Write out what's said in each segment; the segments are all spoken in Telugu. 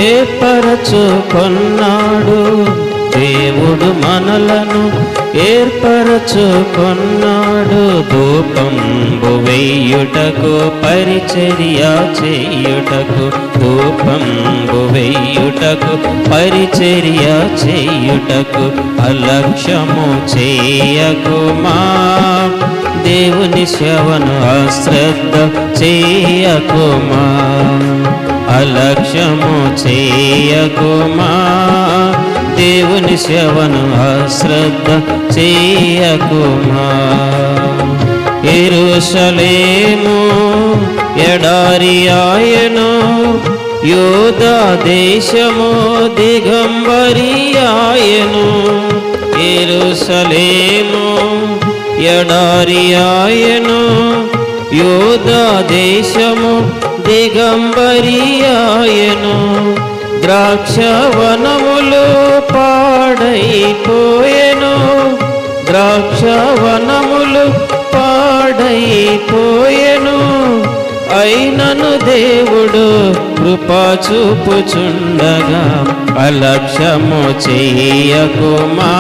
ఏర్పరచుకొన్నాడు. దేవుడు మనలను ఏర్పరచుకొన్నాడు. ధూపంబు వెయ్యుటకు పరిచర్య చేయుటకు, ధూపంబు వెయ్యుటకు పరిచర్య చేయుటకు. అలక్ష్యము చేయకుమా దేవుని సేవను అశ్రద్ధ చేయకుమా. అలక్ష్యము చేయకుమా దేవుని సేవను అశ్రద్ధ చేయకుమా. యెరూషలేము ఎడారి ఆయను, యూదా దేశము దిగంబరి ఆయను. యెరూషలేము ఎడారి ఆయను, యూదా దేశము దిగంబరి ఆయను. ద్రాక్షవనములు పాడైపోయెను, ద్రాక్షవనములు పాడైపోయెను. అయినను దేవుడు కృపా చూపుచుండగా. అలక్ష్యము చేయకుమా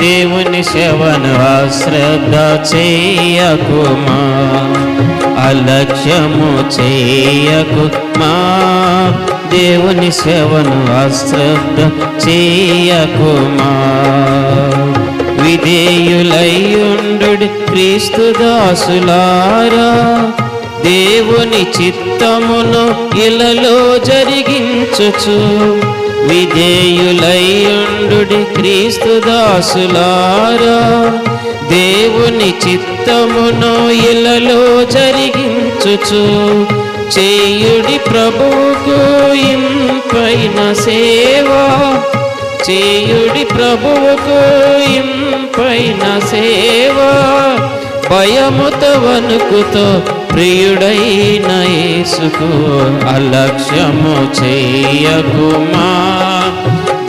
దేవుని సేవను అశ్రద్ధ చేయకుమా. అలక్ష్యము చేయకుమా దేవుని సేవను అశ్రద్ధ చేయకుమా. విధేయులైయుండు క్రీస్తు దాసులారా, దేవుని చిత్తమును ఇలలో జరిగించుచు. విధేయులైయుండు క్రీస్తు దాసులారా, దేవుని చిత్తమును ఇలలో జరిగించుచు. చేయుడి ప్రభువుకు ఇంపైన సేవ, చేయుడి ప్రభువుకు ఇంపైన సేవ. భయముతో వణుకుతో ప్రియుడైన యేసుకు అలక్ష్యము చేయకుమా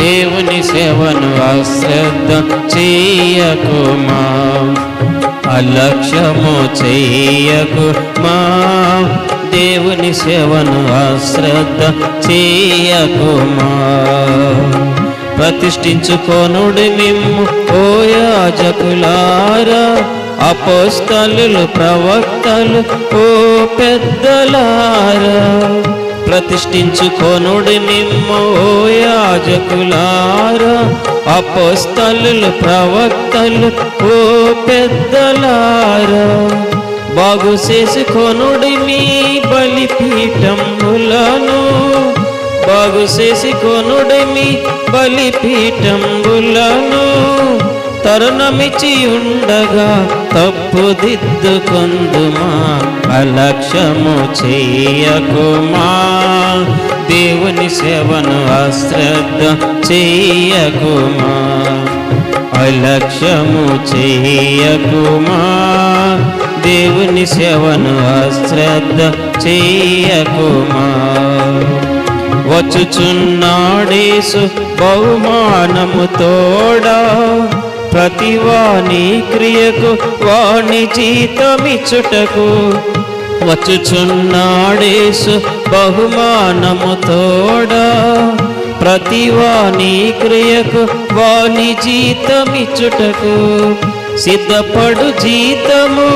దేవుని సేవను అశ్రద్ధ చేయకుమా. అలక్ష్యము చేయకుమా దేవుని సేవను అశ్రద్ధ చేయకుమా. ప్రతిష్ఠించుకొనుడి మిమ్ము ఓ యాజకులారా, అపోస్తలులు ప్రవక్తలు ఓ పెద్దలారా. ప్రతిష్ఠించుకొనుడి మిమ్ము ఓ యాజకులారా, అపోస్తలులు ప్రవక్తలు ఓ పెద్దలారా. బాగు చేసుకొనుడి మీ బలిపీఠములను, బాగు చేసుకొనుడి మీ బలిపీఠములను. తరుణమిచి ఉండగా తప్పుదిద్దుకొందుమా. అలక్ష్యము చేయకుమా దేవుని సేవను అశ్రద్ధ చేయకుమా. అలక్ష్యము చేయకుమా దేవుని సేవను అశ్రద్ధ చేయకుమా. వచ్చుచున్నాడేసు బహుమానము తోడా, ప్రతివాని క్రియకు వాని జీతమిచ్చుటకు. వచ్చుచున్నాడేసు బహుమానము తోడా, ప్రతివాని క్రియకు వాని జీతమిచ్చుటకు. సిద్ధపడు జీతము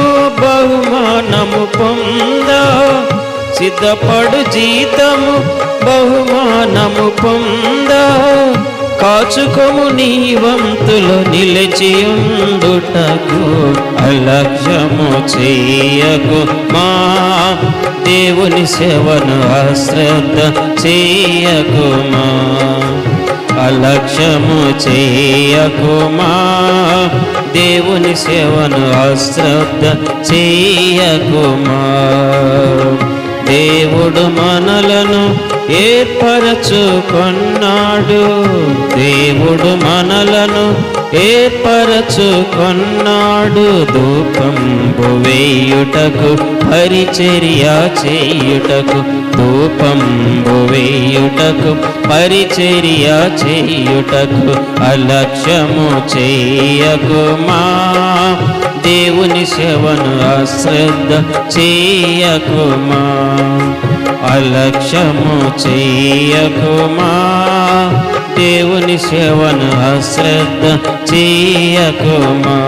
బహుమానము పొందా, సిద్ధపడు జీతము బహుమానము పొందా. కాచుకొము నీ వంతులో నిలిచియుండుటకు. అలక్ష్యము చేయకుమా దేవుని సేవను అశ్రద్ధ చేయకుమా. అలక్ష్యము చేయకుమా దేవుని సేవను అశ్రద్ధ చేయకుమా. దేవుడు మనలను ఏర్పరచుకొన్నాడు, దేవుడు మనలను ఏర్పరచుకొన్నాడు ధూపంబు వేయుటకు పరిచర్య చేయుటకు ధూపంబు వేయుటకు పరిచర్య చేయుటకు అలక్ష్యము చేయకుమా దేవుని సేవను అశ్రద్ధ చేయకుమా అలక్ష్యము చేయకుమా దేవుని సేవను అశ్రద్ధ చేయకుమా